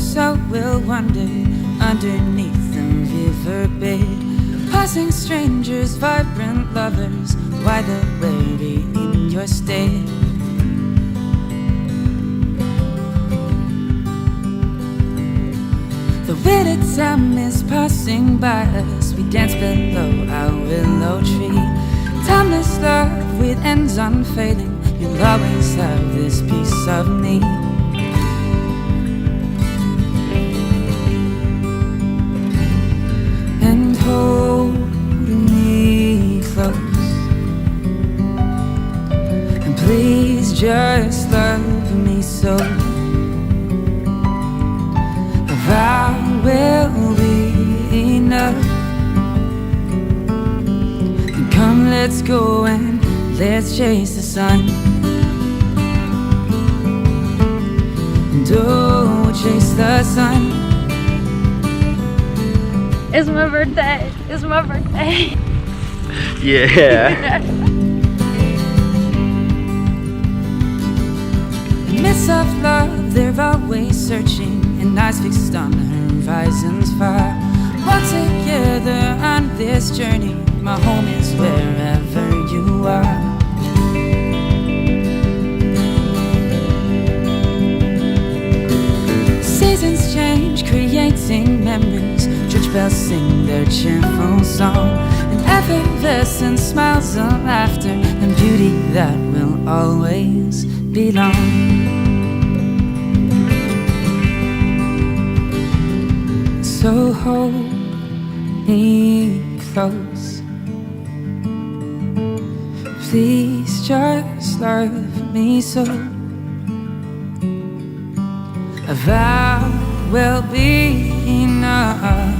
So we'll wander underneath the riverbed, passing strangers, vibrant lovers, why the weary in your stead. The wedded time is passing by us, we dance below our willow tree. Timeless love with ends unfailing, you'll always have this piece of me. And hold me close, and please just love me so. A vow will be enough. And come, let's go and let's chase the sun. And oh, chase the sun. It's my birthday. It's my birthday. Yeah. In the midst of love, they're always searching, and eyes fixed on horizons far. We're together on this journey. My home is wherever you are. Seasons change, creating memories. Church bells sing their cheerful song, and effervescent smiles and laughter, and beauty that will always belong. So hold me close, please just love me so. A vow will be enough.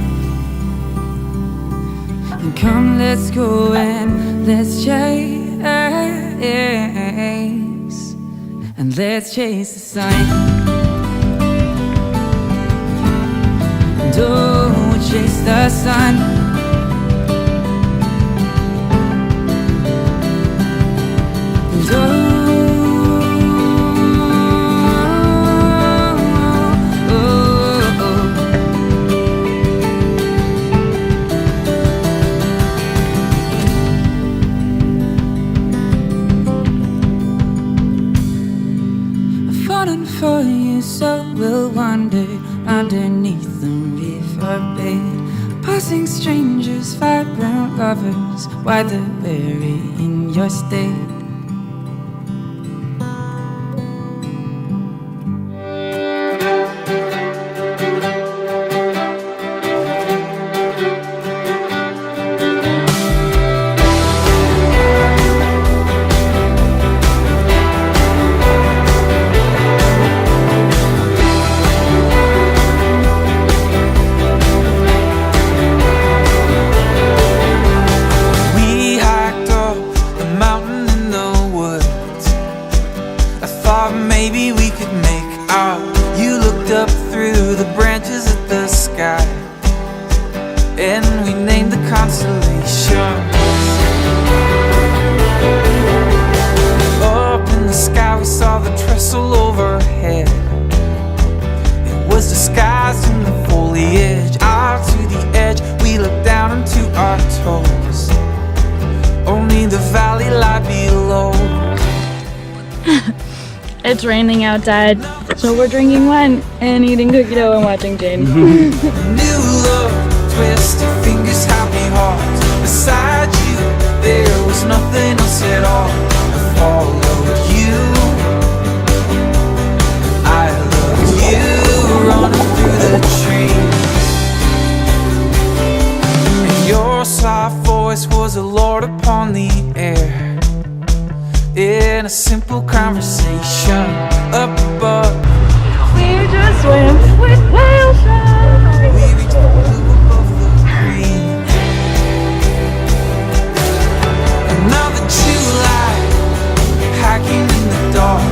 And come, let's go and let's chase, and let's chase the sun. And oh, chase the sun. And oh, for you, so we'll wander underneath the riverbed, passing strangers, vibrant lovers, why the weary in your state. Maybe we could make out. You looked up through the branches of the sky, and we named the constellation. Up in the sky we saw the trestle overhead. It was disguised in the foliage. Out to the edge we looked down into our toes. Only the valley lie below. It's raining outside, so we're drinking wine and eating cookie dough and watching Jane. New love, twist your fingers, happy hearts. Beside you, there was nothing else at all. I followed you, I loved you, running through the trees. And your soft voice was a lord upon the air. In a simple conversation up above, We just swam with whale sharks. we reached blue above the green. Another July, hiking in the dark.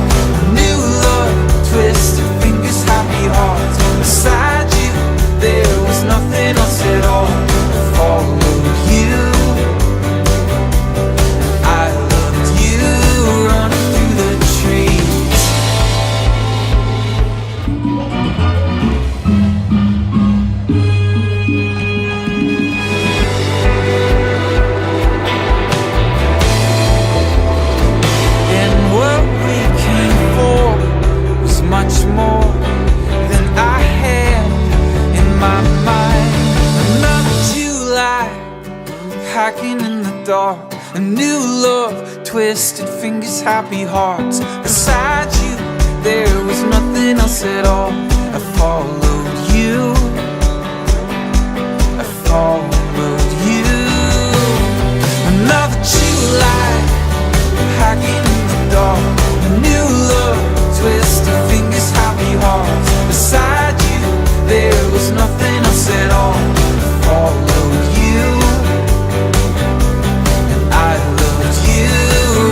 hacking in the dark. A new love, twisted fingers, happy hearts. Beside you, there was nothing else at all. I followed you, I followed you. Another July, hacking in the dark. A new love, twisted fingers, happy hearts. Beside you, there was nothing else at all. I followed you, and I loved you,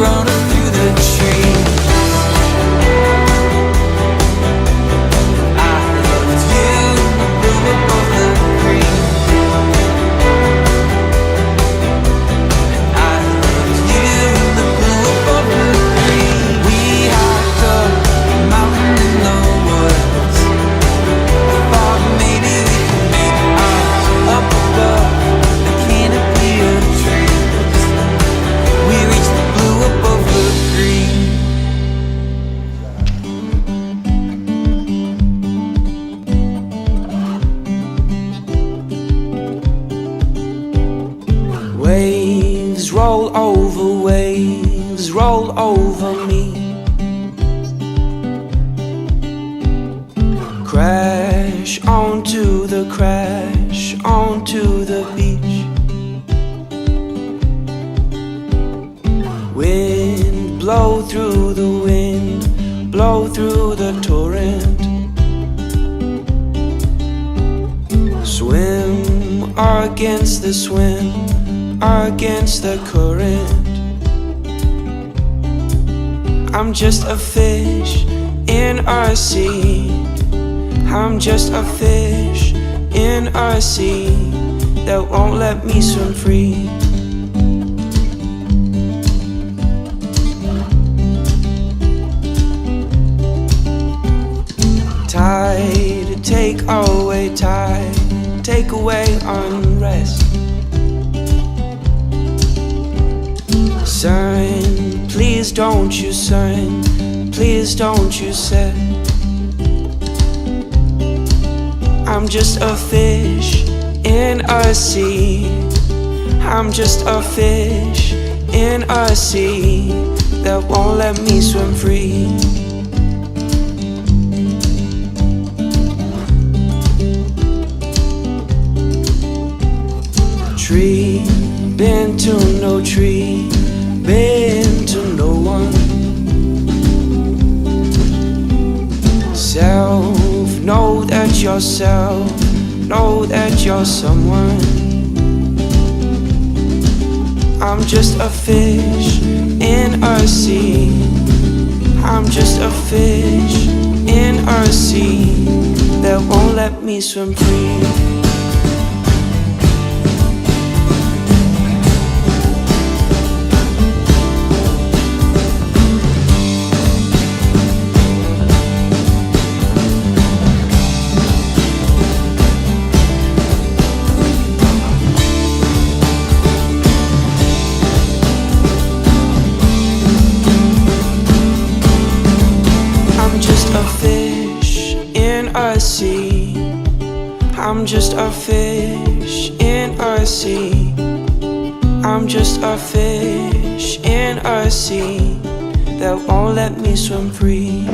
running through the trees. I loved you, blue above the green. I loved you, the blue above the green. We hiked up a mountain in the woods. I thought maybe we could make ours up above the canopy of trees. We reached the blue above the green. Waves roll over me. Crash onto the beach. Wind, blow through the torrent. Swim against the current. I'm just a fish in a sea. I'm just a fish in a sea that won't let me swim free. Tide, take away unrest. Sun, please don't you set. I'm just a fish in a sea. I'm just a fish in a sea that won't let me swim free. Tree, been to no tree, been to no one. Self, know that yourself, know that you're someone. I'm just a fish in a sea. I'm just a fish in a sea that won't let me swim free. I'm just a fish in a sea. I'm just a fish in a sea that won't let me swim free.